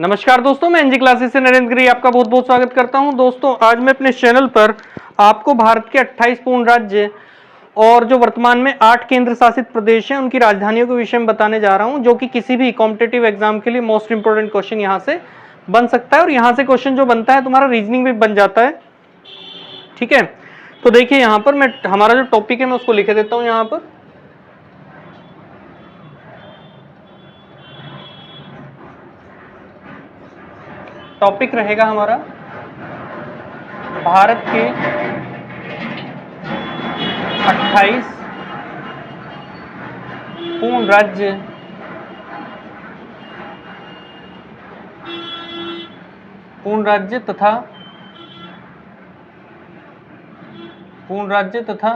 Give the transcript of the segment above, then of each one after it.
नमस्कार दोस्तों, मैं एनजी क्लासेस से नरेंद्र गिरी आपका बहुत बहुत स्वागत करता हूं। दोस्तों, आज मैं अपने चैनल पर आपको भारत के 28 पूर्ण राज्य और जो वर्तमान में 8 केंद्र शासित प्रदेश हैं उनकी राजधानियों के विषय में बताने जा रहा हूं, जो कि किसी भी कॉम्पिटेटिव एग्जाम के लिए मोस्ट इंपोर्टेंट क्वेश्चन यहां से बन सकता है और यहां से क्वेश्चन जो बनता है तुम्हारा रीजनिंग भी बन जाता है। ठीक है, तो देखिए यहां पर मैं हमारा जो टॉपिक है मैं उसको लिख देता हूं। यहां पर टॉपिक रहेगा हमारा भारत के 28 पूर्ण राज्य तथा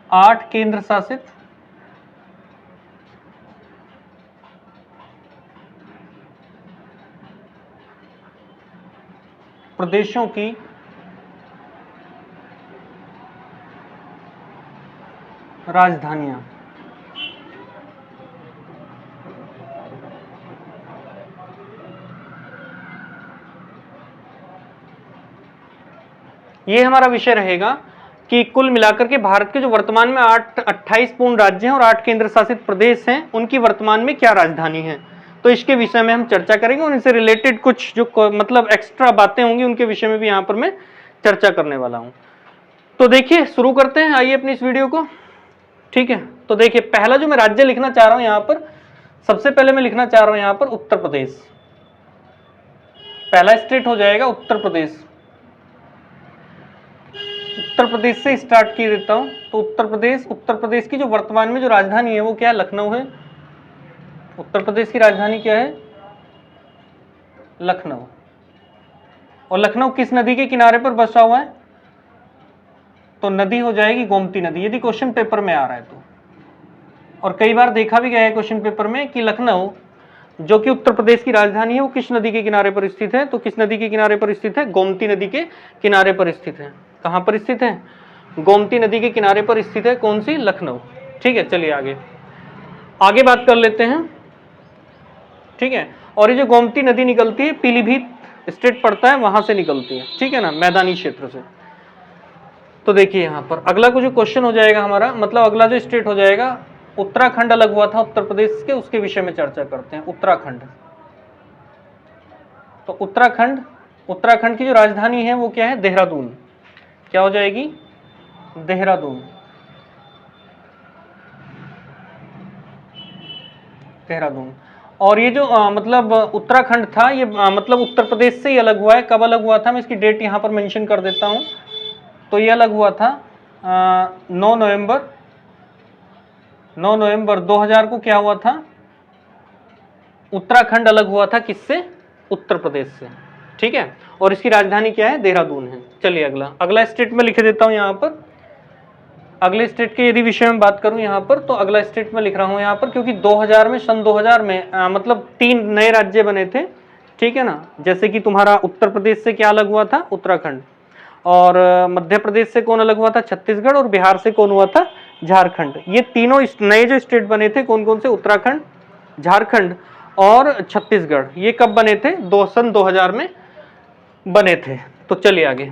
8 केंद्र शासित प्रदेशों की राजधानियां। ये हमारा विषय रहेगा कि कुल मिलाकर के भारत के जो वर्तमान में 28 पूर्ण राज्य हैं और 8 केंद्र शासित प्रदेश हैं उनकी वर्तमान में क्या राजधानी है। तो इसके विषय में हम चर्चा करेंगे और इनसे रिलेटेड कुछ जो मतलब एक्स्ट्रा बातें होंगी उनके विषय में भी यहाँ पर मैं चर्चा करने वाला हूँ। तो देखिए शुरू करते हैं, आइए अपनी इस वीडियो को। ठीक है, तो देखिए पहला जो मैं राज्य लिखना चाह रहा हूं यहां पर, सबसे पहले मैं लिखना चाह रहा हूं यहां पर उत्तर प्रदेश। पहला स्टेट हो जाएगा उत्तर प्रदेश। उत्तर प्रदेश से स्टार्ट किए देता हूं। तो उत्तर प्रदेश की जो वर्तमान में जो राजधानी है वो क्या है, लखनऊ है। उत्तर प्रदेश की राजधानी क्या है, लखनऊ। और लखनऊ किस नदी के किनारे पर बसा हुआ है, तो नदी हो जाएगी गोमती नदी, यदि क्वेश्चन पेपर में आ रहा है तो। और कई बार देखा भी गया है क्वेश्चन पेपर में कि लखनऊ जो कि उत्तर प्रदेश की राजधानी है वो किस नदी के किनारे पर स्थित है, तो किस नदी के किनारे पर स्थित है, गोमती नदी के किनारे पर स्थित है। कहां पर स्थित है, गोमती नदी के किनारे पर स्थित है। कौन सी, लखनऊ। ठीक है, चलिए आगे बात कर लेते हैं। ठीक है, और ये जो गोमती नदी निकलती है पीलीभीत स्टेट पड़ता है वहां से निकलती है। ठीक है ना, मैदानी क्षेत्र से। तो देखिए यहां पर अगला जो क्वेश्चन हो जाएगा हमारा, मतलब अगला जो स्टेट हो जाएगा, उत्तराखंड अलग हुआ था उत्तर प्रदेश के, उसके विषय में चर्चा करते हैं। उत्तराखंड। तो उत्तराखंड की जो राजधानी है वो क्या है, देहरादून। क्या हो जाएगी, देहरादून। और ये जो मतलब उत्तराखंड था ये मतलब उत्तर प्रदेश से ही अलग हुआ है। कब अलग हुआ था, मैं इसकी डेट यहां पर मेंशन कर देता हूं। तो ये अलग हुआ था 9 नवंबर 2000 को क्या हुआ था, उत्तराखंड अलग हुआ था किससे, उत्तर प्रदेश से। ठीक है, और इसकी राजधानी क्या है, देहरादून है। चलिए अगला स्टेट में लिख देता हूं यहां पर। अगले स्टेट के यदि विषय में बात करूं यहां पर, तो अगला स्टेट में लिख रहा हूं यहां पर, क्योंकि 2000 में सन 2000 में मतलब 3 नए राज्य बने थे। ठीक है ना, जैसे कि तुम्हारा उत्तर प्रदेश से क्या अलग हुआ था, उत्तराखंड। और मध्य प्रदेश से कौन अलग हुआ था, छत्तीसगढ़। और बिहार से कौन हुआ था, झारखंड। ये तीनों नए जो स्टेट बने थे कौन कौन से, उत्तराखंड, झारखंड और छत्तीसगढ़। ये कब बने थे, सन 2000 में बने थे। तो चलिए आगे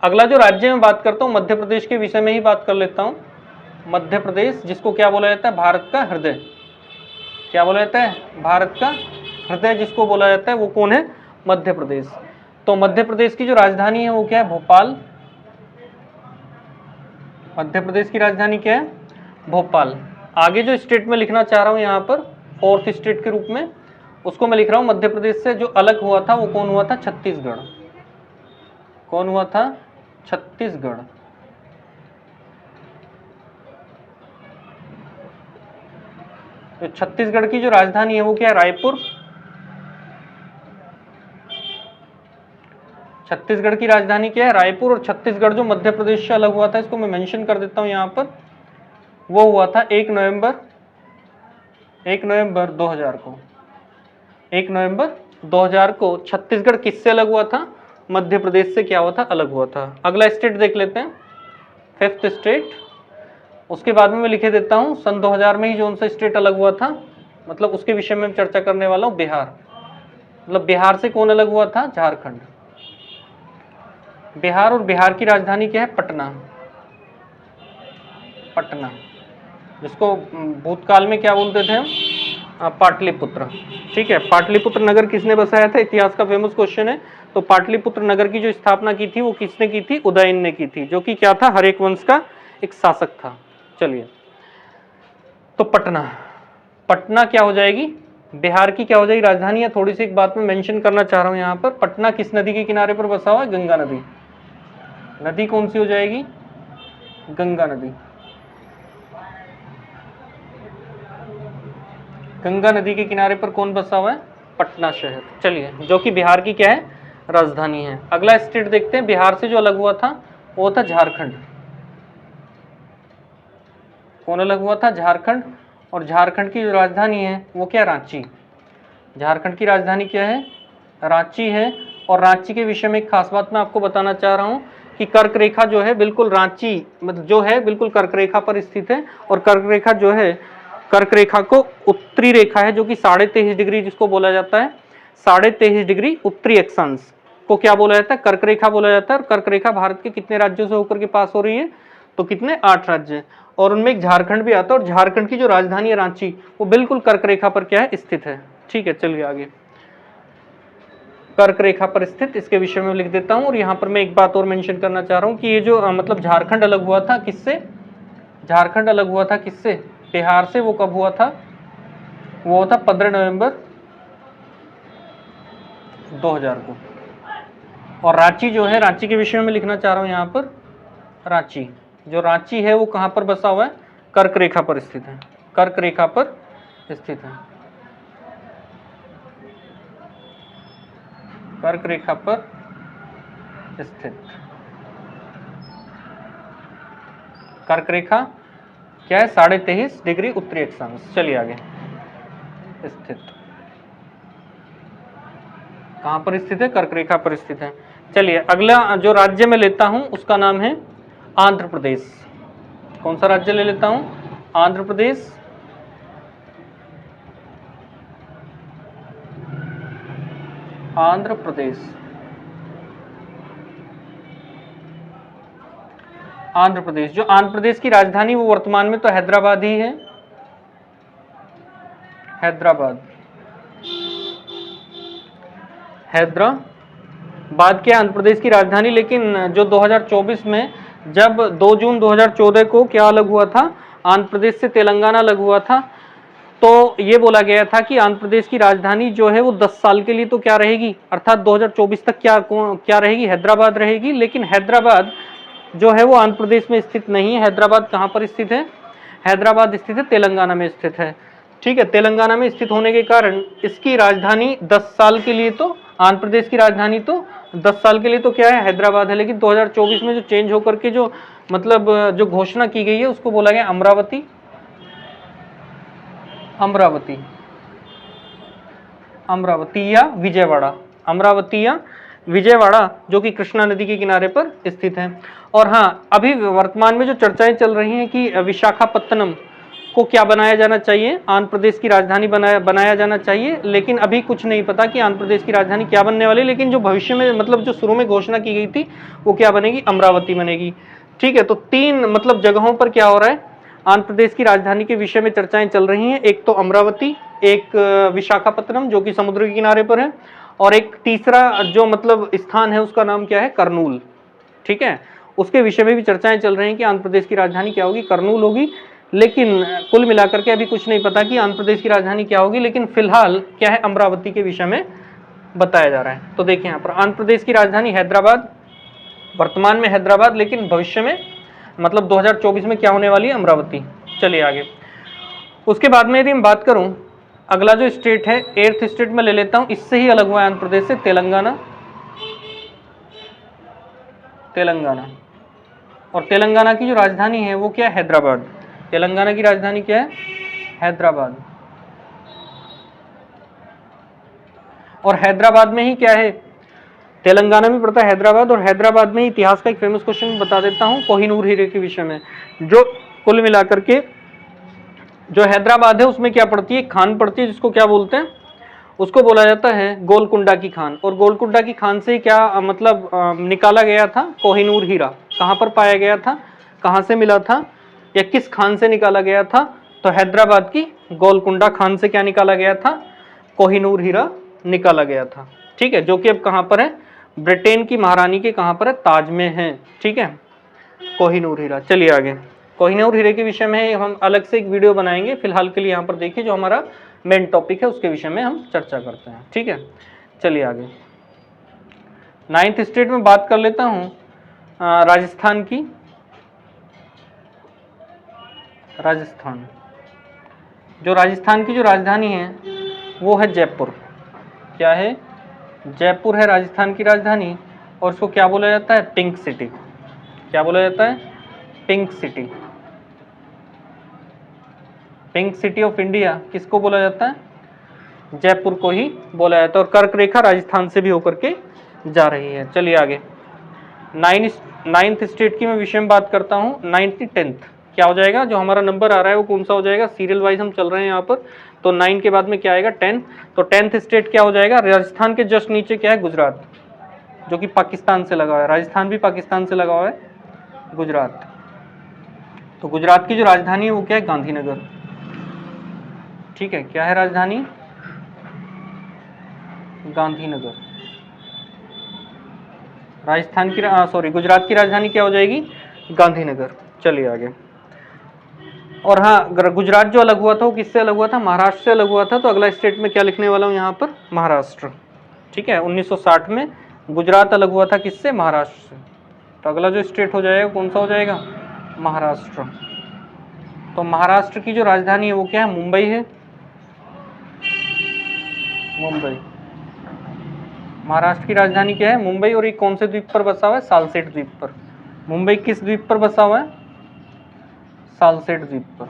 अगला जो राज्य में बात करता हूं, मध्य प्रदेश के विषय में ही बात कर लेता हूं। मध्य प्रदेश, जिसको क्या बोला जाता है, भारत का हृदय। क्या बोला जाता है, भारत का हृदय जिसको बोला जाता है वो कौन है, मध्य प्रदेश। तो मध्य प्रदेश की जो राजधानी है वो क्या है, भोपाल। मध्य प्रदेश की राजधानी क्या है, भोपाल। आगे जो स्टेट में लिखना चाह रहा हूं यहां पर, फोर्थ स्टेट के रूप में, उसको मैं लिख रहा हूं मध्य प्रदेश से जो अलग हुआ था वो कौन हुआ था, छत्तीसगढ़। कौन हुआ था, छत्तीसगढ़। तो छत्तीसगढ़ की जो राजधानी है वो क्या है, रायपुर। छत्तीसगढ़ की राजधानी क्या है, रायपुर। और छत्तीसगढ़ जो मध्य प्रदेश से अलग हुआ था, इसको मैं मेंशन कर देता हूं यहां पर, वो हुआ था 1 नवंबर 2000 को। 1 नवंबर 2000 को छत्तीसगढ़ किससे अलग हुआ था, मध्य प्रदेश से क्या हुआ था, अलग हुआ था। अगला स्टेट देख लेते हैं, 5th स्टेट। उसके बाद में मैं लिखे देता हूं सन 2000 में ही जो उनसे स्टेट अलग हुआ था, मतलब उसके विषय में चर्चा करने वाला हूं, बिहार। मतलब बिहार से कौन अलग हुआ था? झारखंड। बिहार, और बिहार की राजधानी क्या है? पटना। पटना, जिसको भूतकाल में क्या बोलते थे हम? पाटलिपुत्र। ठीक है, पाटलिपुत्र नगर किसने बसाया था? इतिहास का फेमस क्वेश्चन है। तो पाटलिपुत्र नगर की जो स्थापना की थी वो किसने की थी? उदयन ने की थी, जो कि क्या था? हरेक वंश का एक शासक था। चलिए, तो पटना, पटना क्या हो जाएगी? बिहार की क्या हो जाएगी राजधानी? है थोड़ी सी एक बात मैं मेंशन करना चाह रहा हूं यहाँ पर। पटना किस नदी के किनारे पर बसा हुआ है? गंगा नदी। नदी कौन सी हो जाएगी? गंगा नदी। गंगा नदी के किनारे पर कौन बसा हुआ है? पटना शहर। चलिए, जो कि बिहार की क्या है? राजधानी है। अगला स्टेट देखते हैं, बिहार से जो अलग हुआ था वो था झारखंड। कौन अलग हुआ था? झारखंड। और झारखंड की जो राजधानी है वो क्या? रांची। झारखंड की राजधानी क्या है? रांची है। और रांची के विषय में एक खास बात मैं आपको बताना चाह रहा हूं कि कर्क रेखा जो है बिल्कुल रांची मतलब जो है बिल्कुल कर्क रेखा पर स्थित है। और कर्क रेखा जो है, कर्क रेखा को उत्तरी रेखा है जो कि 23.5 डिग्री जिसको बोला जाता है, 23.5 डिग्री उत्तरी अक्षांश को क्या बोला जाता है? कर्क रेखा बोला जाता है। और कर्क रेखा भारत के कितने राज्यों से होकर के पास हो रही है? तो कितने? 8 राज्य, और उनमें एक झारखंड भी आता है। और झारखंड की जो राजधानी है रांची, वो बिल्कुल कर्क रेखा पर क्या है? स्थित है। ठीक है, चलिए आगे। कर्क रेखा पर स्थित, इसके विषय में लिख देता हूं। और यहाँ पर मैं एक बात और मेंशन करना चाह रहा हूं कि ये जो मतलब झारखंड अलग हुआ था किससे? झारखंड अलग हुआ था किससे? बिहार से। वो कब हुआ था? वो हुआ था 15 नवंबर 2000 को। और रांची जो है, रांची के विषय में लिखना चाह रहा हूं यहाँ पर। रांची, जो रांची है वो कहाँ पर बसा हुआ है? कर्क रेखा पर स्थित है। कर्क रेखा पर स्थित है। कर्क रेखा पर स्थित। कर्क रेखा क्या है? 23.5 डिग्री उत्तरी अक्षांश। चलिए आगे। स्थित कहां पर स्थित है? कर्क रेखा पर स्थित है। चलिए, अगला जो राज्य मैं लेता हूं उसका नाम है आंध्र प्रदेश। कौन सा राज्य ले लेता हूं? आंध्र प्रदेश। आंध्र प्रदेश। आंध्र प्रदेश, जो आंध्र प्रदेश की राजधानी वो वर्तमान में तो हैदराबाद ही है। हैदराबाद। हैदराबाद के आंध्र प्रदेश की राजधानी। लेकिन जो 2024 में जब 2 जून 2014 को क्या अलग हुआ था? आंध्र प्रदेश से तेलंगाना अलग हुआ था। तो ये बोला गया था कि आंध्र प्रदेश की राजधानी जो है वो 10 साल के लिए तो क्या रहेगी, अर्थात 2024 तक क्या रहेगी? हैदराबाद रहेगी। लेकिन हैदराबाद जो है वो आंध्र प्रदेश में स्थित नहीं है। हैदराबाद कहाँ पर स्थित है? हैदराबाद स्थित है तेलंगाना में स्थित है। ठीक है, तेलंगाना में स्थित होने के कारण इसकी राजधानी 10 साल के लिए तो, आंध्र प्रदेश की राजधानी तो 10 साल के लिए तो क्या है? हैदराबाद है। लेकिन 2024 में जो चेंज होकर के जो मतलब जो घोषणा की गई है उसको बोला गया अमरावती। अमरावती, अमरावती या विजयवाड़ा। अमरावती या विजयवाड़ा, जो कि कृष्णा नदी के किनारे पर स्थित है। और हाँ, अभी वर्तमान में जो चर्चाएं चल रही हैं कि विशाखापत्तनम को क्या बनाया जाना चाहिए? आंध्र प्रदेश की राजधानी बनाया जाना चाहिए। लेकिन अभी कुछ नहीं पता कि आंध्र प्रदेश की राजधानी क्या बनने वाली है। लेकिन जो भविष्य में मतलब जो शुरू में घोषणा की गई थी वो क्या बनेगी? अमरावती बनेगी। ठीक है, तो 3 मतलब जगहों पर क्या हो रहा है? आंध्र प्रदेश की राजधानी के विषय में चर्चाएं चल रही हैं। एक तो अमरावती, एक विशाखापत्तनम जो कि समुद्र के किनारे पर है, और एक तीसरा जो मतलब स्थान है उसका नाम क्या है? करनूल। ठीक है, उसके विषय में भी चर्चाएं चल रही हैं कि आंध्र प्रदेश की राजधानी क्या होगी? करनूल होगी। लेकिन कुल मिलाकर के अभी कुछ नहीं पता कि आंध्र प्रदेश की राजधानी क्या होगी। लेकिन फिलहाल क्या है? अमरावती के विषय में बताया जा रहा है। तो देखिए यहाँ पर आंध्र प्रदेश की राजधानी हैदराबाद, वर्तमान में हैदराबाद, लेकिन भविष्य में मतलब 2024 में क्या होने वाली है? अमरावती। चलिए आगे। उसके बाद में यदि हम बात करूं, अगला जो स्टेट है, 8th स्टेट में ले लेता हूं, इससे ही अलग हुआ है आंध्र प्रदेश से, तेलंगाना। तेलंगाना, और तेलंगाना की जो राजधानी है वो क्या है? हैदराबाद। तेलंगाना की राजधानी क्या है? हैदराबाद। और हैदराबाद में ही क्या है? तेलंगाना में पड़ता है हैदराबाद। और हैदराबाद में इतिहास का एक फेमस क्वेश्चन बता देता हूं कोहिनूर हीरे के विषय में। जो कुल मिलाकर के जो हैदराबाद है उसमें क्या पड़ती है? खान पड़ती है, जिसको क्या बोलते हैं? उसको बोला जाता है गोलकुंडा की खान। और गोलकुंडा की खान से क्या मतलब निकाला गया था कोहिनूर हीरा। कहाँ पर पाया गया था, कहाँ से मिला था, या किस खान से निकाला गया था? तो हैदराबाद की गोलकुंडा खान से क्या निकाला गया था? कोहिनूर हीरा निकाला गया था। ठीक है, जो कि अब कहाँ पर है? ब्रिटेन की महारानी के कहाँ पर है? ताज में है। ठीक है, कोहिनूर हीरा। चलिए आगे, कोहिनूर हीरे के विषय में हम अलग से एक वीडियो बनाएंगे। फिलहाल के लिए यहाँ पर देखिए जो हमारा मेन टॉपिक है उसके विषय में हम चर्चा करते हैं। ठीक है, चलिए आगे। 9th स्टेट में बात कर लेता हूँ राजस्थान की। राजस्थान, जो राजस्थान की जो राजधानी है वो है जयपुर। क्या है? जयपुर है राजस्थान की राजधानी। और उसको क्या बोला जाता है? Pink city. क्या बोला जाता है? Pink city. Pink city of India किसको बोला जाता है? जयपुर को ही बोला जाता है। और कर्क रेखा राजस्थान से भी होकर के जा रही है। चलिए आगे, 9th स्टेट की मैं विषय में बात करता हूँ। 9th 10th क्या हो जाएगा? जो हमारा नंबर आ रहा है वो कौन सा हो जाएगा? सीरियल वाइज हम चल रहे हैं यहाँ पर। तो 9 के बाद में क्या आएगा? 10। तो 10th स्टेट क्या हो जाएगा? राजस्थान के जस्ट नीचे क्या है? गुजरात, जो कि पाकिस्तान से लगा हुआ है। राजस्थान भी पाकिस्तान से लगा हुआ है, गुजरात। तो गुजरात की जो राजधानी है वो क्या है? गांधीनगर। ठीक है, क्या है राजधानी? गांधीनगर। राजस्थान की गुजरात की राजधानी क्या हो जाएगी? गांधीनगर। चलिए आगे। और हाँ, गुजरात जो अलग हुआ था वो किससे अलग हुआ था? महाराष्ट्र से अलग हुआ था। तो अगला स्टेट में क्या लिखने वाला हूँ यहाँ पर? महाराष्ट्र। ठीक है, 1960 में गुजरात अलग हुआ था किससे? महाराष्ट्र से। तो अगला जो स्टेट हो जाएगा कौन सा हो जाएगा? महाराष्ट्र। तो महाराष्ट्र की जो राजधानी है वो क्या है? मुंबई है। मुंबई। महाराष्ट्र की राजधानी क्या है? मुंबई। और ये कौन से द्वीप पर बसा हुआ है? सालसेट द्वीप पर। मुंबई किस द्वीप पर बसा हुआ है? सालसेट द्वीप पर।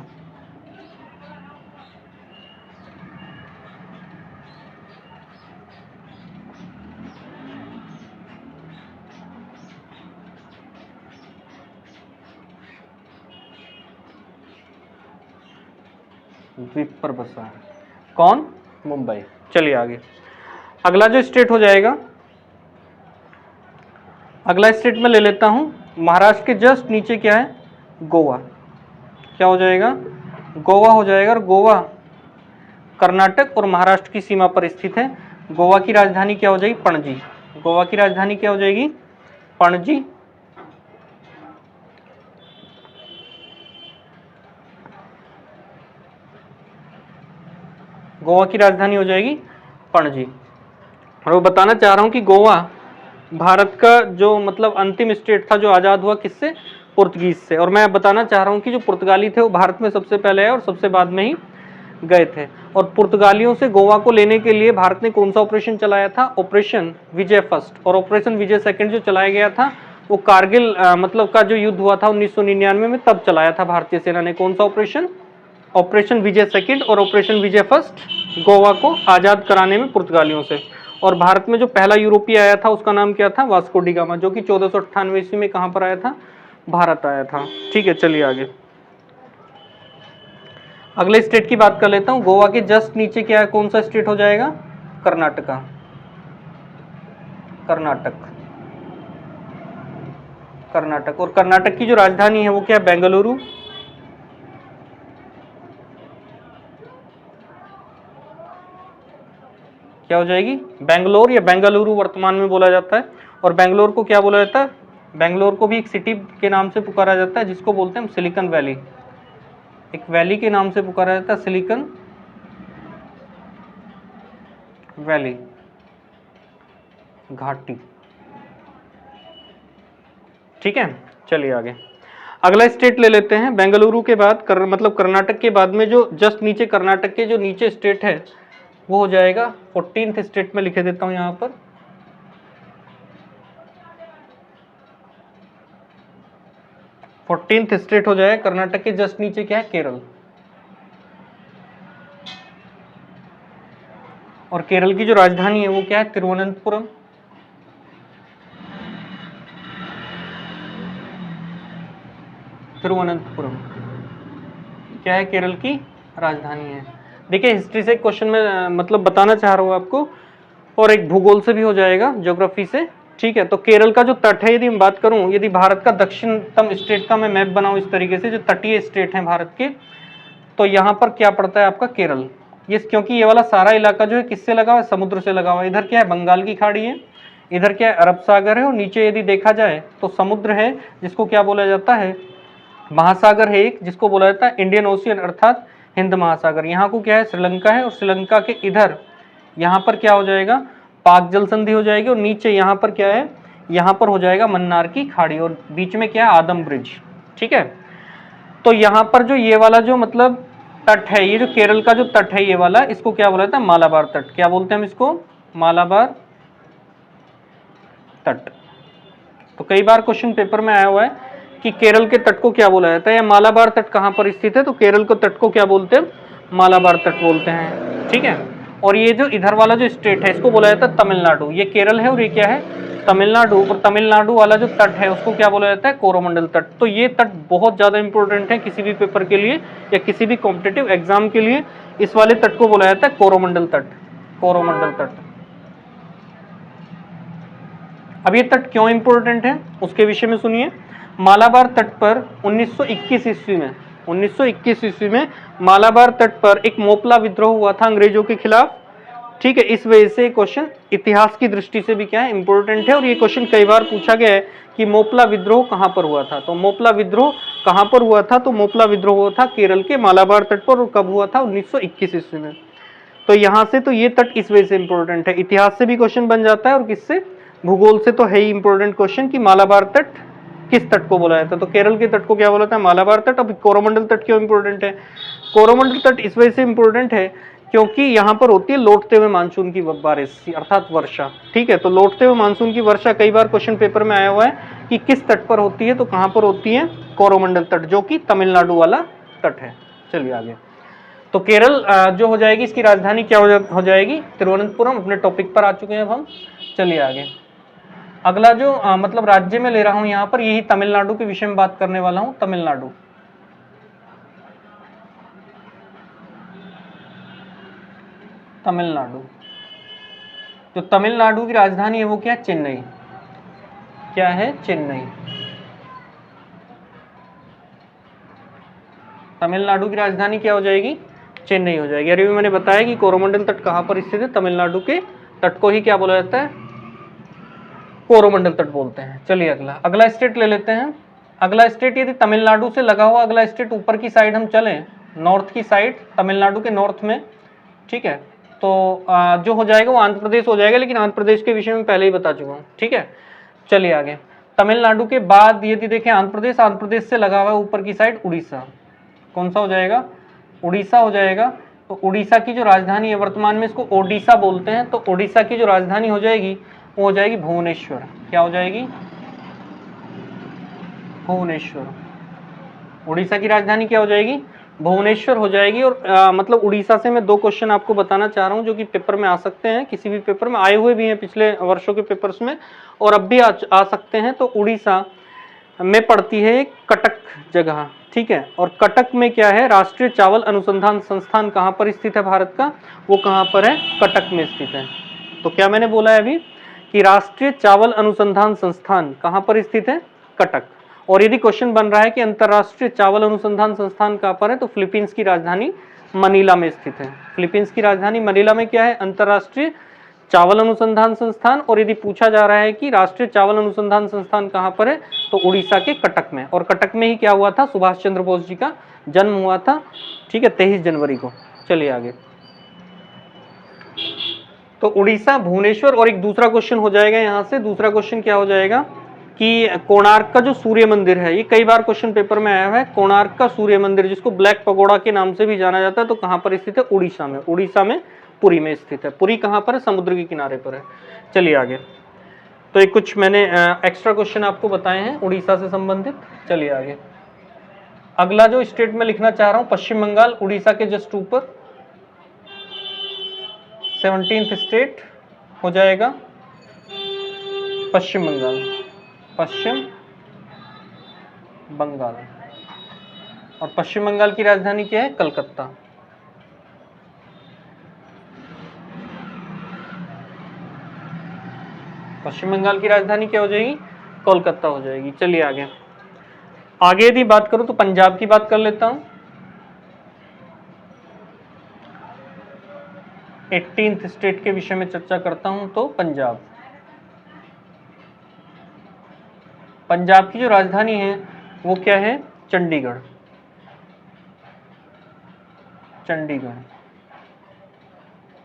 द्वीप पर बसा है कौन? मुंबई। चलिए आगे, अगला जो स्टेट हो जाएगा, अगला स्टेट में ले लेता हूं महाराष्ट्र के जस्ट नीचे क्या है? गोवा। क्या हो जाएगा? गोवा हो जाएगा। और गोवा कर्नाटक और महाराष्ट्र की सीमा पर स्थित है। गोवा की राजधानी क्या हो जाएगी? पणजी। गोवा की राजधानी क्या हो जाएगी? पणजी। गोवा की राजधानी हो जाएगी पणजी। और वो बताना चाह रहा हूं कि गोवा भारत का जो मतलब अंतिम स्टेट था जो आज़ाद हुआ किससे? पुर्तगीज से। और मैं बताना चाह रहा हूं कि जो पुर्तगाली थे वो भारत में सबसे पहले आए और सबसे बाद में ही गए थे। और पुर्तगालियों से गोवा को लेने के लिए भारत ने कौन सा ऑपरेशन चलाया था? ऑपरेशन विजय फर्स्ट। और ऑपरेशन विजय सेकंड जो चलाया गया था वो कारगिल मतलब का जो युद्ध हुआ था 1999 में, तब चलाया था भारतीय सेना ने। कौन सा ऑपरेशन? ऑपरेशन विजय सेकंड और ऑपरेशन विजय फर्स्ट, गोवा को आज़ाद कराने में पुर्तगालियों से। और भारत में जो पहला यूरोपीय आया था उसका नाम क्या था? वास्को डी गामा, जो कि 1498 ईस्वी में कहां पर आया था? भारत आया था। ठीक है, चलिए आगे, अगले स्टेट की बात कर लेता हूं। गोवा के जस्ट नीचे क्या है? कौन सा स्टेट हो जाएगा? कर्नाटका। कर्नाटक। कर्नाटक। और कर्नाटक की जो राजधानी है वो क्या है? बेंगलुरु। क्या हो जाएगी? बेंगलोर या बेंगलुरु वर्तमान में बोला जाता है। और बेंगलोर को क्या बोला जाता है? बेंगलोर को भी एक सिटी के नाम से पुकारा जाता है जिसको बोलते हैं हम सिलिकॉन वैली। एक वैली के नाम से पुकारा जाता है, सिलिकॉन वैली, घाटी। ठीक है, चलिए आगे, अगला स्टेट ले लेते हैं। बेंगलुरु के बाद मतलब कर्नाटक के बाद में जो जस्ट नीचे कर्नाटक के जो नीचे स्टेट है वो हो जाएगा 14th स्टेट में लिखे देता हूं यहां पर। 14th स्टेट हो जाएगा कर्नाटक के जस्ट नीचे क्या है? केरल। और केरल की जो राजधानी है वो क्या है? तिरुवनंतपुरम। तिरुवनंतपुरम क्या है? केरल की राजधानी है। देखिए हिस्ट्री से क्वेश्चन में मतलब बताना चाह रहा हूँ आपको, और एक भूगोल से भी हो जाएगा, ज्योग्राफी से, ठीक है। तो केरल का जो तट है, यदि मैं बात करूं, यदि भारत का दक्षिणतम स्टेट का मैं मैप बनाऊं इस तरीके से, जो तटीय स्टेट हैं भारत के, तो यहाँ पर क्या पड़ता है आपका केरल। ये क्योंकि ये वाला सारा इलाका जो है किससे लगा हुआ है, समुद्र से लगा हुआ है। इधर क्या है, बंगाल की खाड़ी है, इधर क्या है, अरब सागर है, और नीचे यदि देखा जाए तो समुद्र है, जिसको क्या बोला जाता है, महासागर है एक, जिसको बोला जाता है इंडियन ओशियन, अर्थात हिंद महासागर। यहाँ को क्या है, श्रीलंका है, और श्रीलंका के इधर यहाँ पर क्या हो जाएगा, पाक जल संधि हो जाएगी, और नीचे यहाँ पर क्या है, यहाँ पर हो जाएगा मन्नार की खाड़ी, और बीच में क्या है, आदम ब्रिज, ठीक है। तो यहाँ पर जो ये वाला जो मतलब तट है, ये जो केरल का जो तट है ये वाला, इसको क्या बोला जाता है, मालाबार तट। क्या बोलते हैं हम इसको, मालाबार तट। तो कई बार क्वेश्चन पेपर में आया हुआ है कि केरल के तट को क्या बोला जाता है, या मालाबार तट कहाँ पर स्थित है, तो केरल के तट को क्या बोलते हैं, मालाबार तट बोलते हैं, ठीक है। और ये जो इधर वाला जो स्टेट है, इसको बोला जाता है तमिलनाडु। ये केरल है और ये क्या है, तमिलनाडु। और तमिलनाडु वाला जो तट है उसको क्या बोला जाता है, कोरोमंडल तट। तो ये तट बहुत ज्यादा इंपॉर्टेंट है किसी भी पेपर के लिए या किसी भी कॉम्पिटिटिव एग्जाम के लिए। इस वाले तट को बोला जाता है कोरोमंडल तट, कोरोमंडल तट। अब ये तट क्यों इंपॉर्टेंट है उसके विषय में सुनिए। मालाबार तट पर 1921 ईस्वी में, 1921 ईस्वी में मालाबार तट पर एक मोपला विद्रोह हुआ था अंग्रेजों के खिलाफ, ठीक है। इस वजह से क्वेश्चन इतिहास की दृष्टि से भी क्या है, इंपॉर्टेंट है। और ये क्वेश्चन कई बार पूछा गया है कि मोपला विद्रोह कहां पर हुआ था। तो मोपला विद्रोह कहां पर हुआ था, तो मोपला विद्रोह हुआ था केरल के मालाबार तट पर, और कब हुआ था, 1921 ईस्वी में। तो यहां से तो ये तट इस वजह से इंपॉर्टेंट है, इतिहास से भी क्वेश्चन बन जाता है, और किससे, भूगोल से तो है ही इंपॉर्टेंट क्वेश्चन कि मालाबार तट किस तट को बोला जाता है। तो केरल के तट को क्या बोला जाता है, मालाबार तट। अब कोरोमंडल तट क्यों इंपॉर्टेंट है, कोरोमंडल तट इस वजह से इंपॉर्टेंट है क्योंकि यहाँ पर होती है लौटते हुए मानसून की बारिश, अर्थात वर्षा, ठीक है। तो लौटते हुए मानसून की वर्षा कई बार क्वेश्चन पेपर में आया हुआ है कि किस तट पर होती है, तो कहां पर होती है, कोरोमंडल तट, जो कि तमिलनाडु वाला तट है। चलिए आगे। तो केरल जो हो जाएगी, इसकी राजधानी क्या हो जाएगी, तिरुवनंतपुरम। अपने टॉपिक पर आ चुके हैं अब हम, चलिए आगे। अगला जो मतलब राज्य में ले रहा हूं यहाँ पर, यही तमिलनाडु के विषय में बात करने वाला हूं। तमिलनाडु, तमिलनाडु, जो तमिलनाडु की राजधानी है वो क्या है, चेन्नई। क्या है, चेन्नई। तमिलनाडु की राजधानी क्या हो जाएगी, चेन्नई हो जाएगी। अरे मैंने बताया कि कोरोमंडल तट कहां पर स्थित है, तमिलनाडु के तट को ही क्या बोला जाता है, कोरोमंडल तट बोलते हैं। चलिए अगला स्टेट ले लेते हैं। अगला स्टेट, यदि तमिलनाडु से लगा हुआ अगला स्टेट ऊपर की साइड हम चलें, नॉर्थ की साइड, तमिलनाडु के नॉर्थ में, ठीक है। तो जो हो जाएगा वो आंध्र प्रदेश हो जाएगा, लेकिन आंध्र प्रदेश के विषय में पहले ही बता चुका हूँ, ठीक है। चलिए आगे। तमिलनाडु के बाद यदि देखें आंध्र प्रदेश से लगा हुआ है ऊपर की साइड उड़ीसा। कौन सा हो जाएगा, उड़ीसा हो जाएगा। तो उड़ीसा की जो राजधानी है, वर्तमान में इसको ओडिशा बोलते हैं, तो उड़ीसा की जो राजधानी हो जाएगी वो हो जाएगी भुवनेश्वर। क्या हो जाएगी, भुवनेश्वर। उड़ीसा की राजधानी क्या हो जाएगी, भुवनेश्वर हो जाएगी। और मतलब उड़ीसा से मैं दो क्वेश्चन आपको बताना चाह रहा हूं जो कि पेपर में आ सकते हैं, किसी भी पेपर में आए हुए भी हैं पिछले वर्षों के पेपर्स में, और अब भी आ सकते हैं। तो उड़ीसा में पड़ती है कटक जगह, ठीक है। और कटक में क्या है, राष्ट्रीय चावल अनुसंधान संस्थान कहाँ पर स्थित है भारत का, वो कहाँ पर है, कटक में स्थित है। तो क्या मैंने बोला है अभी कि राष्ट्रीय चावल अनुसंधान संस्थान कहाँ पर स्थित है, कटक। और यदि क्वेश्चन बन रहा है कि अंतरराष्ट्रीय चावल अनुसंधान संस्थान कहाँ पर है, तो फिलीपींस की राजधानी मनीला में स्थित है। फिलीपींस की राजधानी मनीला में क्या है, अंतरराष्ट्रीय चावल अनुसंधान संस्थान। और यदि पूछा जा रहा है कि राष्ट्रीय चावल अनुसंधान संस्थान कहाँ पर है, तो उड़ीसा के कटक में। और कटक में ही क्या हुआ था, सुभाष चंद्र बोस जी का जन्म हुआ था, ठीक है, 23 जनवरी को। चलिए आगे। तो उड़ीसा, भुवनेश्वर। और एक दूसरा क्वेश्चन हो जाएगा यहाँ से, दूसरा क्वेश्चन क्या हो जाएगा कि कोणार्क का जो सूर्य मंदिर है, ये कई बार क्वेश्चन पेपर में आया है, कोणार्क का सूर्य मंदिर, जिसको ब्लैक पगोड़ा के नाम से भी जाना जाता है, तो कहाँ पर स्थित है, उड़ीसा में। उड़ीसा में पुरी में स्थित है। पुरी कहाँ पर है, समुद्र के किनारे पर है। चलिए आगे। तो ये कुछ मैंने एक्स्ट्रा क्वेश्चन आपको बताए हैं उड़ीसा से संबंधित। चलिए आगे। अगला जो स्टेट में लिखना चाह रहा हूँ, पश्चिम बंगाल, उड़ीसा के जस्ट ऊपर, 17th स्टेट हो जाएगा पश्चिम बंगाल, पश्चिम बंगाल। और पश्चिम बंगाल की राजधानी क्या है, कलकत्ता। पश्चिम बंगाल की राजधानी क्या हो जाएगी? कोलकाता हो जाएगी। चलिए आगे आगे यदि बात करूं तो पंजाब की बात कर लेता हूं। 18th स्टेट के विषय में चर्चा करता हूं तो पंजाब। पंजाब की जो राजधानी है वो क्या है? चंडीगढ़। चंडीगढ़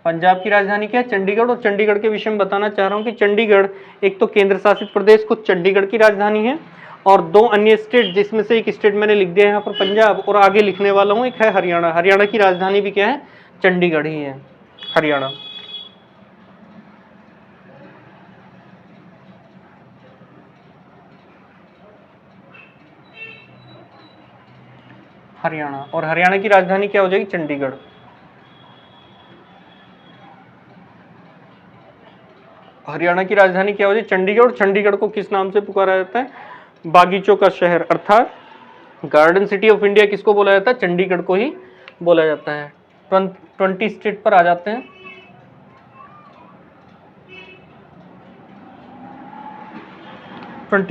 पंजाब की राजधानी क्या है? चंडीगढ़। और चंडीगढ़ के विषय में बताना चाह रहा हूं कि चंडीगढ़ एक तो केंद्र शासित प्रदेश खुद चंडीगढ़ की राजधानी है, और दो अन्य स्टेट जिसमें से एक स्टेट मैंने लिख दिया है यहाँ पर पंजाब, और आगे लिखने वाला हूं एक है हरियाणा। हरियाणा की राजधानी भी क्या है? चंडीगढ़ ही है, हरियाणा। हरियाणा, और हरियाणा की राजधानी क्या हो जाएगी? चंडीगढ़। हरियाणा की राजधानी क्या हो जाएगी? चंडीगढ़। चंडीगढ़ को किस नाम से पुकारा जाता है? बागीचों का शहर, अर्थात गार्डन सिटी ऑफ इंडिया किसको बोला जाता है? चंडीगढ़ को ही बोला जाता है। 20 स्टेट पर आ जाते हैं।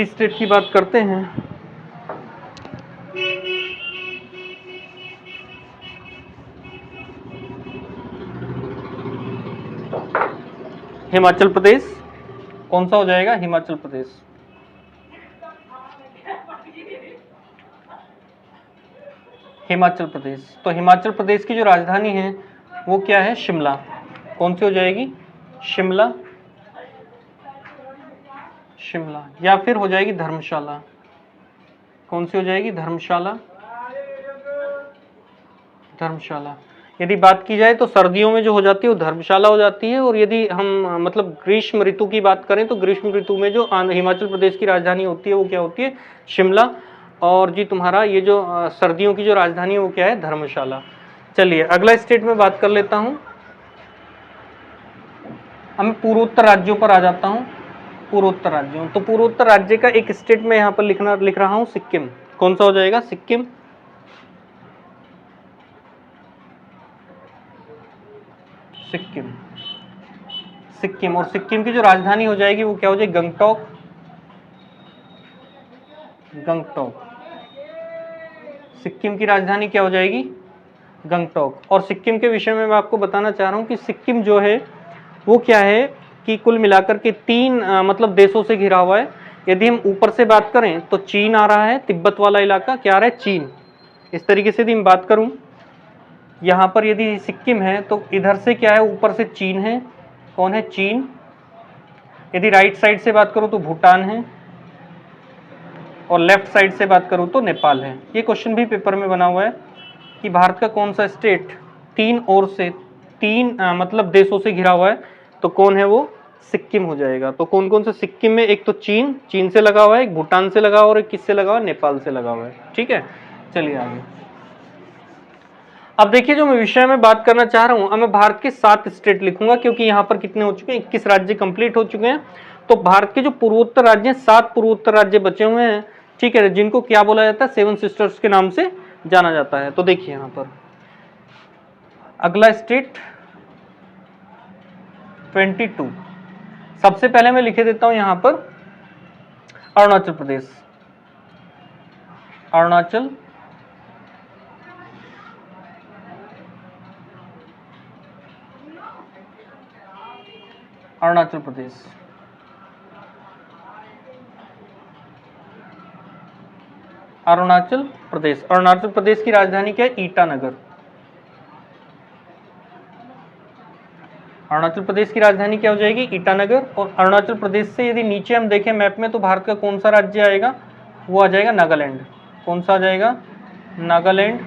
स्टेट की बात करते हैं। हिमाचल प्रदेश कौन सा हो जाएगा? हिमाचल प्रदेश। हिमाचल प्रदेश, तो हिमाचल प्रदेश की जो राजधानी है वो क्या है? शिमला। कौन सी हो जाएगी? शिमला। शिमला, या फिर हो जाएगी धर्मशाला। कौन सी हो जाएगी? धर्मशाला। धर्मशाला। यदि बात की जाए तो सर्दियों में जो हो जाती है वो धर्मशाला हो जाती है, और यदि हम मतलब ग्रीष्म ऋतु की बात करें तो ग्रीष्म ऋतु में जो हिमाचल प्रदेश की राजधानी होती है वो क्या होती है? शिमला। और जी तुम्हारा ये जो सर्दियों की जो राजधानी है वो क्या है? धर्मशाला। चलिए अगला स्टेट में बात कर लेता हूँ। अब मैं पूर्वोत्तर राज्यों पर आ जाता हूँ। पूर्वोत्तर राज्यों, तो पूर्वोत्तर राज्य का एक स्टेट में यहाँ पर लिख रहा हूँ सिक्किम। कौन सा हो जाएगा? सिक्किम। सिक्किम। सिक्किम, और सिक्किम की जो राजधानी हो जाएगी वो क्या हो जाएगी? गंगटोक। गंगटोक। सिक्किम की राजधानी क्या हो जाएगी? गंगटोक। और सिक्किम के विषय में मैं आपको बताना चाह रहा हूँ कि सिक्किम जो है वो क्या है कि कुल मिलाकर के 3 मतलब देशों से घिरा हुआ है। यदि हम ऊपर से बात करें तो चीन आ रहा है, तिब्बत वाला इलाका क्या आ रहा है? चीन। इस तरीके से यदि मैं बात करूं, यहाँ पर यदि सिक्किम है तो इधर से क्या है? ऊपर से चीन है। कौन है? चीन। यदि राइट साइड से बात करूं तो भूटान है, और लेफ्ट साइड से बात करूं तो नेपाल है। ये क्वेश्चन भी पेपर में बना हुआ है कि भारत का कौन सा स्टेट 3 ओर से 3 मतलब देशों से घिरा हुआ है, तो कौन है वो? सिक्किम हो जाएगा। तो कौन कौन से सिक्किम में? एक तो चीन से लगा हुआ है, एक भूटान से लगा हुआ है, और एक किससे लगा हुआ है? नेपाल से लगा हुआ है। ठीक है, चलिए आगे। अब देखिए जो मैं विषय में बात करना चाह रहा हूं, अब मैं भारत के 7 स्टेट लिखूंगा, क्योंकि यहाँ पर कितने हो चुके हैं? 21 राज्य कंप्लीट हो चुके हैं। तो भारत के जो पूर्वोत्तर राज्य हैं, 7 पूर्वोत्तर राज्य बचे हुए हैं, ठीक है, जिनको क्या बोला जाता है? 7 सिस्टर्स के नाम से जाना जाता है। तो देखिए यहाँ पर अगला स्टेट 22। सबसे पहले मैं लिखे देता हूं यहां पर अरुणाचल प्रदेश। अरुणाचल अरुणाचल प्रदेश। अरुणाचल प्रदेश। अरुणाचल प्रदेश की राजधानी क्या है? ईटानगर। अरुणाचल प्रदेश की राजधानी क्या हो जाएगी? ईटानगर। और अरुणाचल प्रदेश से यदि नीचे हम देखें मैप में तो भारत का कौन सा राज्य आएगा? वो आ जाएगा नागालैंड। कौन सा आ जाएगा? नागालैंड।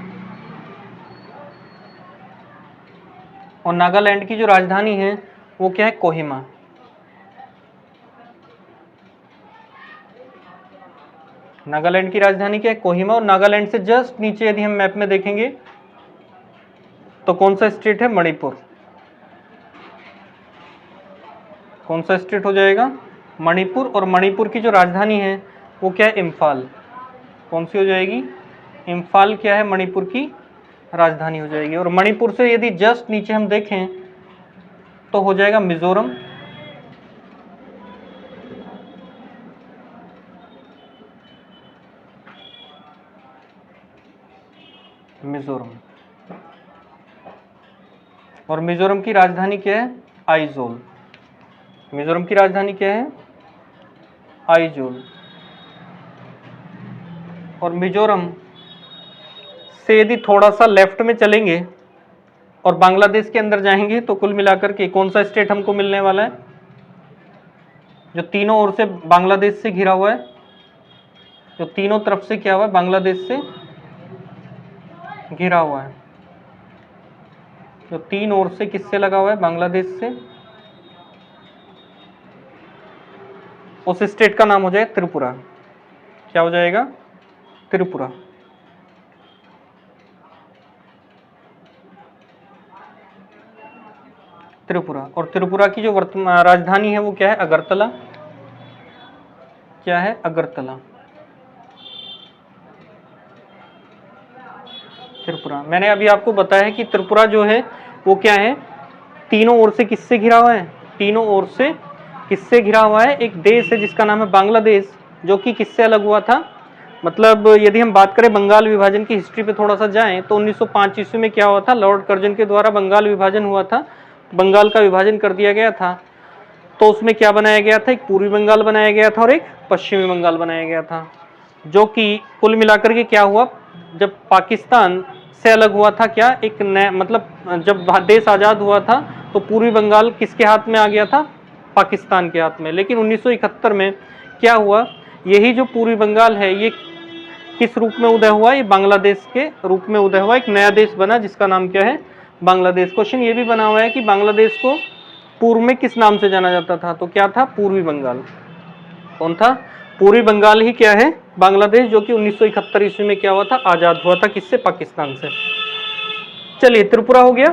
और नागालैंड की जो राजधानी है वो क्या है? कोहिमा। नागालैंड की राजधानी क्या है? कोहिमा। और नागालैंड से जस्ट नीचे यदि हम मैप में देखेंगे तो कौन सा स्टेट है? मणिपुर। कौन सा स्टेट हो जाएगा? मणिपुर। और मणिपुर की जो राजधानी है वो क्या है? इम्फाल। कौन सी हो जाएगी? इम्फाल क्या है? मणिपुर की राजधानी हो जाएगी। और मणिपुर से यदि जस्ट नीचे हम देखें तो हो जाएगा मिजोरम। मिजोरम। और मिजोरम की राजधानी क्या है? आइजोल। मिजोरम की राजधानी क्या है? आइजोल। और मिजोरम से यदि थोड़ा सा लेफ्ट में चलेंगे और बांग्लादेश के अंदर जाएंगे तो कुल मिलाकर के कौन सा स्टेट हमको मिलने वाला है जो तीनों ओर से बांग्लादेश से घिरा हुआ है, जो तीनों तरफ से क्या हुआ है? बांग्लादेश से घिरा हुआ है, जो तीन ओर से किससे लगा हुआ है? बांग्लादेश से। उस स्टेट का नाम हो जाए त्रिपुरा। क्या हो जाएगा? त्रिपुरा। त्रिपुरा। और त्रिपुरा की जो वर्तमान राजधानी है वो क्या है? अगरतला। क्या है? अगरतला। त्रिपुरा। मैंने अभी आपको बताया है कि त्रिपुरा जो है वो क्या है? तीनों ओर से किससे घिरा हुआ है? तीनों ओर से किससे घिरा हुआ है? एक देश है जिसका नाम है बांग्लादेश, जो कि किससे अलग हुआ था? मतलब यदि हम बात करें बंगाल विभाजन की हिस्ट्री पे थोड़ा सा जाएं तो 1905 ईस्वी में क्या हुआ था? लॉर्ड कर्जन के द्वारा बंगाल विभाजन हुआ था, बंगाल का विभाजन कर दिया गया था। तो उसमें क्या बनाया गया था? एक पूर्वी बंगाल बनाया गया था और एक पश्चिमी बंगाल बनाया गया था, जो कि कुल मिलाकर के क्या हुआ? जब पाकिस्तान से अलग हुआ था, क्या एक नया मतलब जब देश आज़ाद हुआ था तो पूर्वी बंगाल किसके हाथ में आ गया था? पाकिस्तान के हाथ में। लेकिन 1971 में क्या हुआ? यही जो पूर्वी बंगाल है ये किस रूप में उदय हुआ? ये बांग्लादेश के रूप में उदय हुआ, एक नया देश बना जिसका नाम क्या है? बांग्लादेश। क्वेश्चन ये भी बना हुआ है कि बांग्लादेश को पूर्व में किस नाम से जाना जाता था? तो क्या था? पूर्वी बंगाल। कौन था? पूर्वी बंगाल ही क्या है? बांग्लादेश, जो कि 1971 ईस्वी में क्या हुआ था? आजाद हुआ था। किससे? पाकिस्तान से। चलिए, त्रिपुरा हो गया।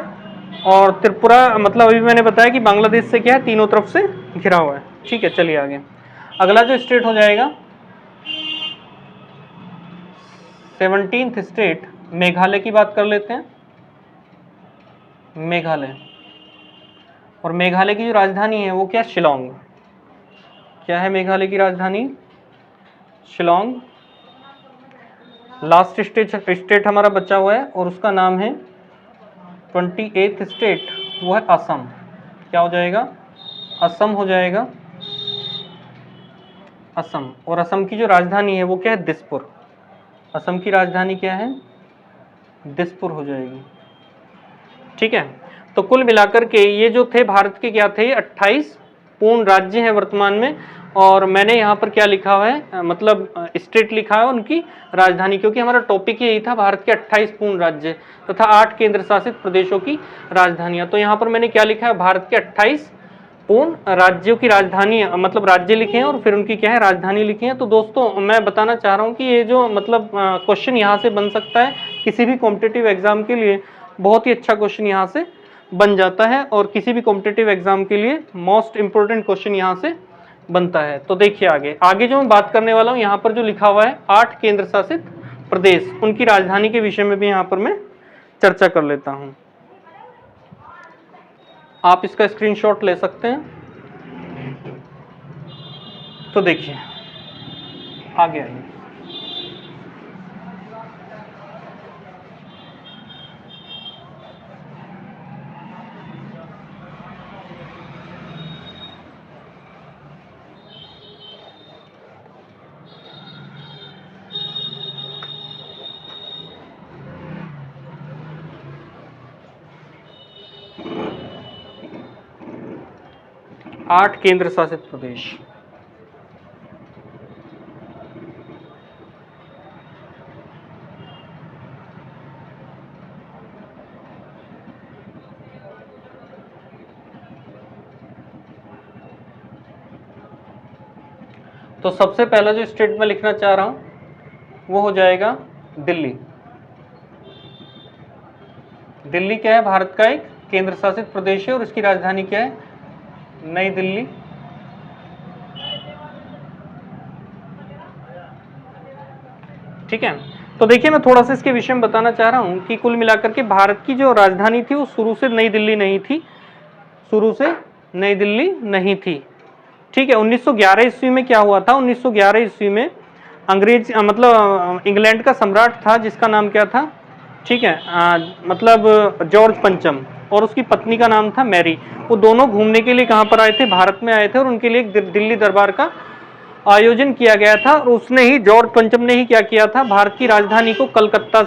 और त्रिपुरा मतलब अभी मैंने बताया कि बांग्लादेश से क्या है? तीनों तरफ से घिरा हुआ है। ठीक है, चलिए आगे। अगला जो स्टेट हो जाएगा 17th स्टेट, मेघालय की बात कर लेते हैं। मेघालय। और मेघालय की जो राजधानी है वो क्या? शिलोंग। क्या है मेघालय की राजधानी? शिलोंग। लास्ट स्टेट हमारा बचा हुआ है और उसका नाम है 28th स्टेट, वो है असम। क्या हो जाएगा? असम हो जाएगा। असम। और असम की जो राजधानी है वो क्या है? दिसपुर। असम की राजधानी क्या है? दिसपुर हो जाएगी। ठीक है, तो कुल मिलाकर के ये जो थे भारत के क्या थे? 28 पूर्ण राज्य हैं वर्तमान में। और मैंने यहाँ पर क्या लिखा हुआ है? मतलब स्टेट लिखा है उनकी राजधानी, क्योंकि हमारा टॉपिक यही था भारत के 28 पूर्ण राज्य तथा 8 केंद्र शासित प्रदेशों की राजधानियां। तो यहाँ पर मैंने क्या लिखा है? भारत के 28 पूर्ण राज्यों की राजधानी, मतलब राज्य लिखे हैं और फिर उनकी क्या है? राजधानी लिखी है। तो दोस्तों मैं बताना चाह रहा हूँ कि ये जो मतलब क्वेश्चन यहाँ से बन सकता है किसी भी कॉम्पिटिटिव एग्जाम के लिए, बहुत ही अच्छा क्वेश्चन यहाँ से बन जाता है और किसी भी कॉम्पिटिटिव एग्जाम के लिए मोस्ट इंपोर्टेंट क्वेश्चन यहाँ से बनता है। तो देखिए आगे जो मैं बात करने वाला हूँ, यहाँ पर जो लिखा हुआ है 8 केंद्र शासित प्रदेश, उनकी राजधानी के विषय में भी यहाँ पर मैं चर्चा कर लेता हूँ। आप इसका स्क्रीनशॉट ले सकते हैं। तो देखिए आगे आइए। आठ केंद्र शासित प्रदेश। तो सबसे पहला जो स्टेट में लिखना चाह रहा हूं वो हो जाएगा दिल्ली। दिल्ली क्या है? भारत का एक केंद्र शासित प्रदेश है और इसकी राजधानी क्या है? नई दिल्ली। ठीक है, तो देखिए मैं थोड़ा सा इसके विषय में बताना चाह रहा हूं कि कुल मिलाकर के भारत की जो राजधानी थी वो शुरू से नई दिल्ली नहीं थी, शुरू से नई दिल्ली नहीं थी। ठीक है, 1911 ईस्वी में क्या हुआ था? 1911 ईस्वी में अंग्रेज मतलब इंग्लैंड का सम्राट था जिसका नाम क्या था? ठीक है, मतलब जॉर्ज पंचम, और उसकी पत्नी का नाम था मैरी। वो दोनों घूमने के लिए कहाँ पर आए थे, भारत में आए थे, और उनके लिए एक दिल्ली दरबार का आयोजन किया गया था। और उसने ही, जॉर्ज पंचम ने ही क्या किया था, भारत की राजधानी को कलकत्ता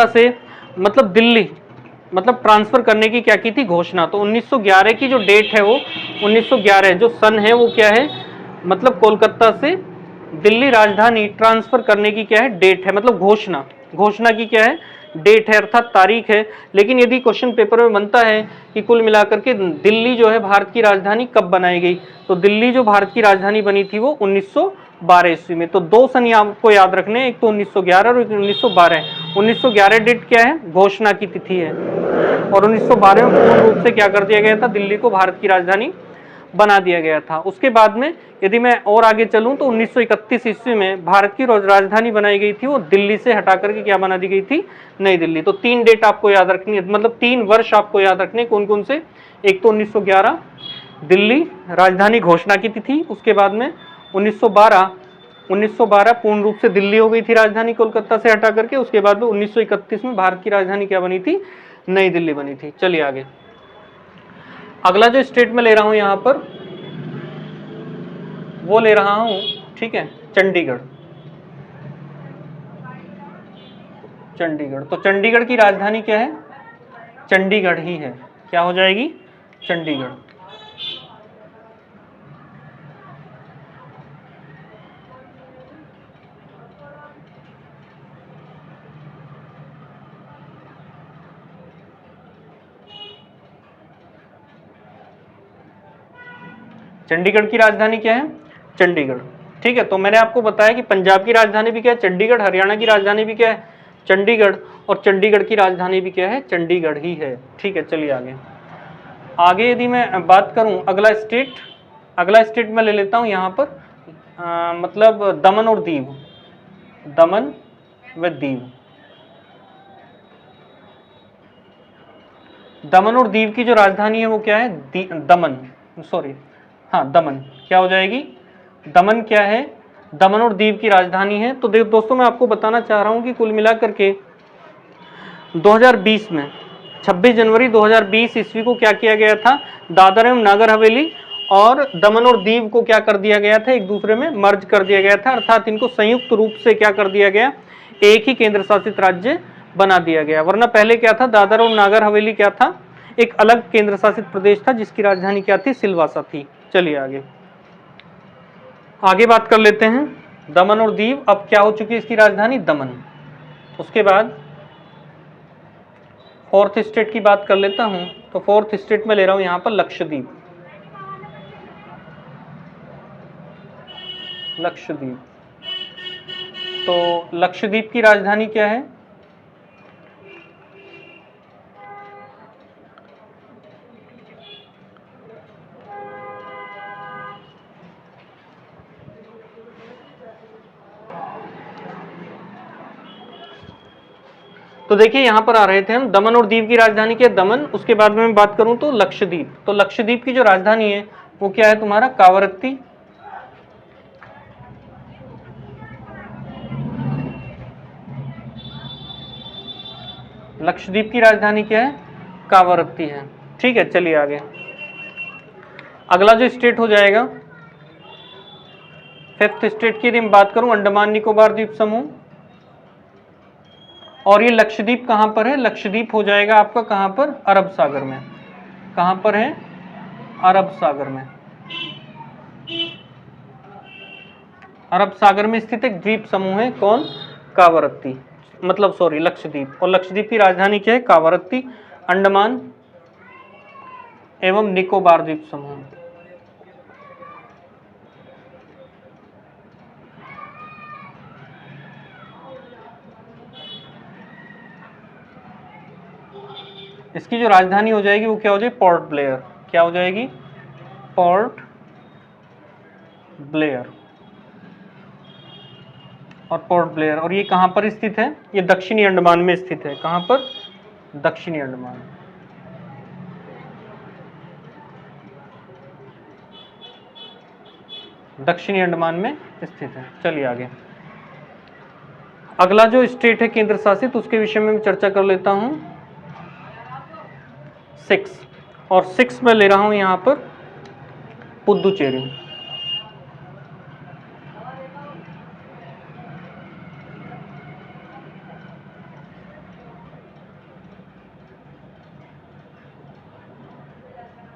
से मतलब दिल्ली मतलब ट्रांसफर करने की क्या की थी, घोषणा। तो 1911 की जो डेट है वो 1911 जो सन है वो क्या है, मतलब कोलकाता से दिल्ली राजधानी ट्रांसफर करने की क्या है, डेट है, मतलब घोषणा की क्या है, डेट है, अर्थात तारीख है। लेकिन यदि क्वेश्चन पेपर में बनता है कि कुल मिलाकर के दिल्ली जो है भारत की राजधानी कब बनाई गई, तो दिल्ली जो भारत की राजधानी बनी थी वो 1912 ईस्वी में। तो दो सन आपको याद रखने, एक तो 1911 और एक 1912। 1911 डेट क्या है, घोषणा की तिथि है, और 1912 में पूर्ण रूप से क्या कर दिया गया था, दिल्ली को भारत की राजधानी बना दिया गया था। उसके बाद में यदि मैं और आगे चलूं तो 1931 ईस्वी में भारत की राजधानी बनाई गई थी, वो दिल्ली से हटा करके क्या बना दी गई थी, नई दिल्ली। तो 3 डेट आपको याद रखनी है, मतलब 3 वर्ष आपको याद रखने, कौन कौन से, एक तो 1911 दिल्ली राजधानी घोषणा की तिथि, उसके बाद में 1912 पूर्ण रूप से दिल्ली हो गई थी राजधानी कोलकाता से हटा करके, उसके बाद में 1931 में भारत की राजधानी क्या बनी थी, नई दिल्ली बनी थी। चलिए आगे, अगला जो स्टेट में ले रहा हूं यहां पर, वो ले रहा हूं, ठीक है, चंडीगढ़। चंडीगढ़, तो चंडीगढ़ की राजधानी क्या है, चंडीगढ़ ही है, क्या हो जाएगी, चंडीगढ़। चंडीगढ़ की राजधानी क्या है, चंडीगढ़। ठीक है, तो मैंने आपको बताया कि पंजाब की राजधानी भी क्या है, चंडीगढ़, हरियाणा की राजधानी भी क्या है, चंडीगढ़, और चंडीगढ़ की राजधानी भी क्या है, चंडीगढ़ ही है। ठीक है, चलिए आगे। आगे यदि मैं बात करूं अगला स्टेट मैं ले लेता हूं यहां पर, मतलब दमन और दीव, दमन व दीव। दमन और दीव की जो राजधानी है वो क्या है, दमन, सॉरी, हाँ दमन, क्या हो जाएगी, दमन क्या है, दमन और दीव की राजधानी है। तो दोस्तों मैं आपको बताना चाह रहा हूं कि कुल मिलाकर के 2020 में 26 जनवरी 2020 ईस्वी को क्या किया गया था, दादर एवं नागर हवेली और दमन और दीव को क्या कर दिया गया था, एक दूसरे में मर्ज कर दिया गया था, अर्थात इनको संयुक्त रूप से क्या कर दिया गया, एक ही केंद्र शासित राज्य बना दिया गया। वरना पहले क्या था, दादर और नागर हवेली क्या था, एक अलग केंद्र शासित प्रदेश था जिसकी राजधानी क्या थी, सिलवासा थी। चलिए आगे बात कर लेते हैं। दमन और दीव अब क्या हो चुकी है, इसकी राजधानी दमन। उसके बाद फोर्थ स्टेट की बात कर लेता हूं, तो फोर्थ स्टेट में ले रहा हूं यहां पर लक्षद्वीप। लक्षद्वीप, तो लक्षद्वीप की राजधानी क्या है, तो देखिए यहां पर आ रहे थे हम, दमन और दीव की राजधानी क्या है, दमन। उसके बाद में मैं बात करूं तो लक्षद्वीप, तो लक्षद्वीप की जो राजधानी है वो क्या है तुम्हारा, कावरत्ती। लक्षद्वीप की राजधानी क्या है, कावरत्ती है। ठीक है, चलिए आगे। अगला जो स्टेट हो जाएगा फिफ्थ स्टेट की यदि मैं बात करूं, अंडमान निकोबार द्वीप समूह। और ये लक्षद्वीप कहां पर है, लक्षद्वीप हो जाएगा आपका कहां पर, अरब सागर में। कहां पर है, अरब सागर में। अरब सागर में स्थित एक द्वीप समूह है, कौन, कावरत्ती, मतलब सॉरी लक्षद्वीप। और लक्षद्वीप की राजधानी क्या है, कावरत्ती। अंडमान एवं निकोबार द्वीप समूह। इसकी जो राजधानी हो जाएगी वो क्या हो जाएगी, पोर्ट ब्लेयर। क्या हो जाएगी, पोर्ट ब्लेयर। और पोर्ट ब्लेयर, और ये कहां पर स्थित है, ये दक्षिणी अंडमान में स्थित है। कहां पर, दक्षिणी अंडमान। दक्षिणी अंडमान में स्थित है। चलिए आगे। अगला जो स्टेट है केंद्र शासित, उसके विषय में मैं चर्चा कर लेता हूं 6, और 6 में ले रहा हूं यहां पर पुदुचेरी।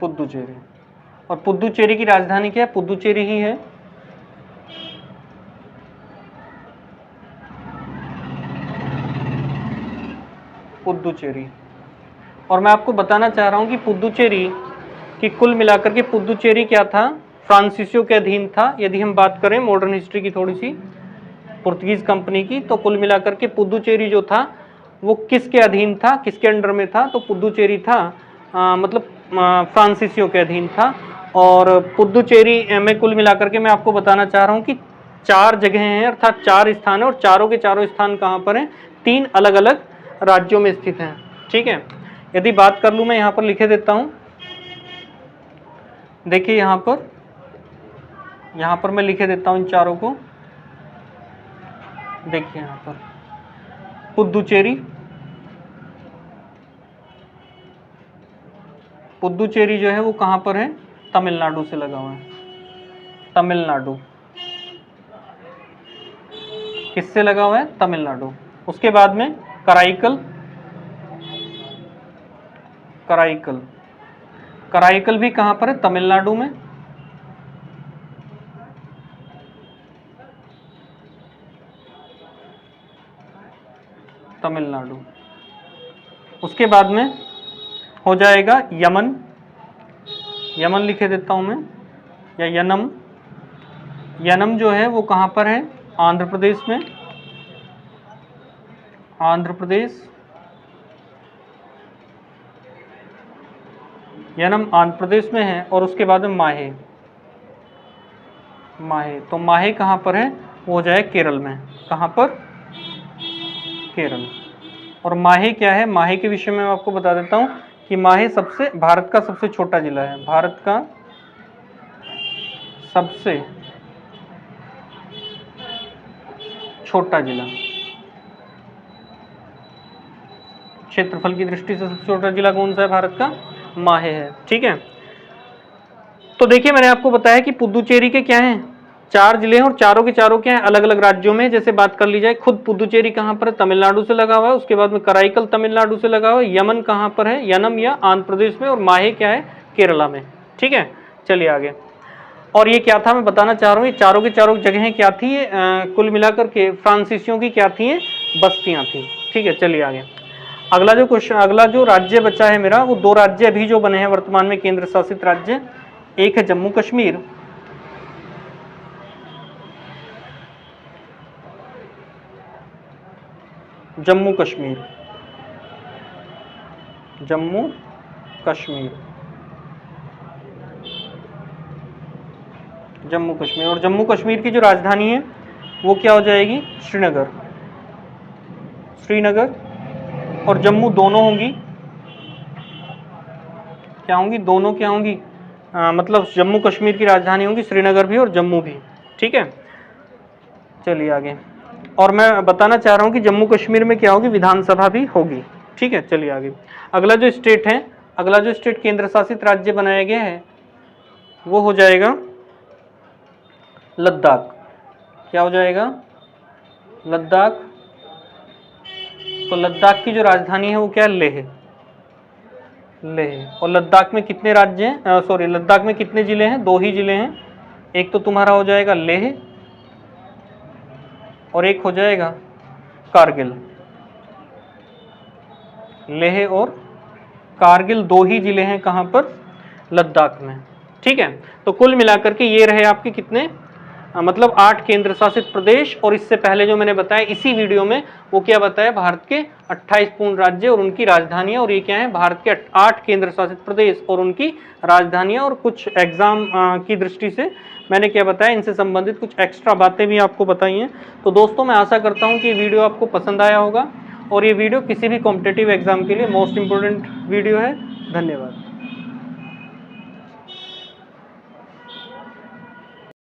पुदुचेरी, और पुदुचेरी की राजधानी क्या है? पुदुचेरी ही है। पुदुचेरी। और मैं आपको बताना चाह रहा हूं कि पुदुचेरी की कुल मिलाकर के पुदुचेरी क्या था? फ्रांसीसियों के अधीन था। यदि हम बात करें मॉडर्न हिस्ट्री की थोड़ी सी, पुर्तगीज कंपनी की, तो कुल मिलाकर के पुदुचेरी जो था वो किसके अधीन था, किसके अंडर में था? तो पुदुचेरी था मतलब फ्रांसीसियों के अधीन था। और पुदुचेरी में कुल मिलाकर के मैं आपको बताना चाह रहा हूँ कि 4 जगह हैं, अर्थात 4 स्थान है, और चारों के चारों स्थान कहाँ पर हैं? 3 अलग अलग राज्यों में स्थित हैं। ठीक है, यदि बात कर लूँ मैं यहाँ पर लिखे देता हूँ, देखिए यहाँ पर मैं लिखे देता हूँ इन चारों को। देखिए यहाँ पर पुदुचेरी जो है वो कहाँ पर है? तमिलनाडु से लगा हुआ है। तमिलनाडु किससे लगा हुआ है? तमिलनाडु। उसके बाद में कराईकल भी कहाँ पर है? तमिलनाडु में। तमिलनाडु। उसके बाद में हो जाएगा यमन लिखे देता हूं मैं, या यनम जो है वो कहाँ पर है? आंध्र प्रदेश में। यनम आंध्र प्रदेश में है। और उसके बाद में माहे, तो माहे कहाँ पर है? वो हो जाए केरल में। कहाँ पर? केरल। और माहे क्या है? माहे के विषय में मैं आपको बता देता हूँ कि माहे भारत का सबसे छोटा जिला है। भारत का सबसे छोटा जिला, क्षेत्रफल की दृष्टि से सबसे छोटा जिला कौन सा है? भारत का माहे है। ठीक है, तो देखिए मैंने आपको बताया कि पुदुचेरी के क्या हैं? 4 जिले हैं, और चारों के चारों क्या हैं? अलग अलग राज्यों में। जैसे बात कर ली जाए, खुद पुदुचेरी कहाँ पर है? तमिलनाडु से लगा हुआ है। उसके बाद में कराईकल तमिलनाडु से लगा हुआ है। यमन कहाँ पर है? यनम या आंध्र प्रदेश में। और माहे क्या है? केरला में। ठीक है, चलिए आगे। और ये क्या था मैं बताना चाह रहा हूँ, ये चारों के चारों जगहें क्या थी? कुल मिलाकर के फ्रांसीसियों की क्या थी? बस्तियां थी। ठीक है, चलिए आगे। अगला जो राज्य बचा है मेरा, वो 2 राज्य अभी जो बने हैं वर्तमान में केंद्र शासित राज्य। एक है जम्मू कश्मीर, जम्मू कश्मीर, और जम्मू कश्मीर की जो राजधानी है वो क्या हो जाएगी? श्रीनगर। और जम्मू दोनों होंगी, क्या होंगी? दोनों क्या होंगी? मतलब जम्मू कश्मीर की राजधानी होंगी श्रीनगर भी और जम्मू भी। ठीक है, चलिए आगे। और मैं बताना चाह रहा हूँ कि जम्मू कश्मीर में क्या होगी? विधानसभा भी होगी। ठीक है, चलिए आगे। अगला जो स्टेट केंद्र शासित राज्य बनाया गया है वो हो जाएगा लद्दाख। क्या हो जाएगा? लद्दाख। तो लद्दाख की जो राजधानी है वो क्या है? लेह। और लद्दाख में कितने राज्य हैं? लद्दाख में कितने जिले हैं? 2 ही जिले हैं। एक तो तुम्हारा हो जाएगा लेह, और एक हो जाएगा कारगिल। लेह और कारगिल 2 ही जिले हैं कहाँ पर? लद्दाख में। ठीक है, तो कुल मिलाकर के ये रहे आपके कितने? मतलब 8 केंद्र शासित प्रदेश। और इससे पहले जो मैंने बताया इसी वीडियो में, वो क्या बताया? भारत के 28 पूर्ण राज्य और उनकी राजधानियां। और ये क्या है? भारत के 8 केंद्र शासित प्रदेश और उनकी राजधानियां। और कुछ एग्जाम की दृष्टि से मैंने क्या बताया, इनसे संबंधित कुछ एक्स्ट्रा बातें भी आपको बताई हैं। तो दोस्तों मैं आशा करता हूँ कि ये वीडियो आपको पसंद आया होगा, और ये वीडियो किसी भी कॉम्पिटिटिव एग्जाम के लिए मोस्ट इंपोर्टेंट वीडियो है। धन्यवाद।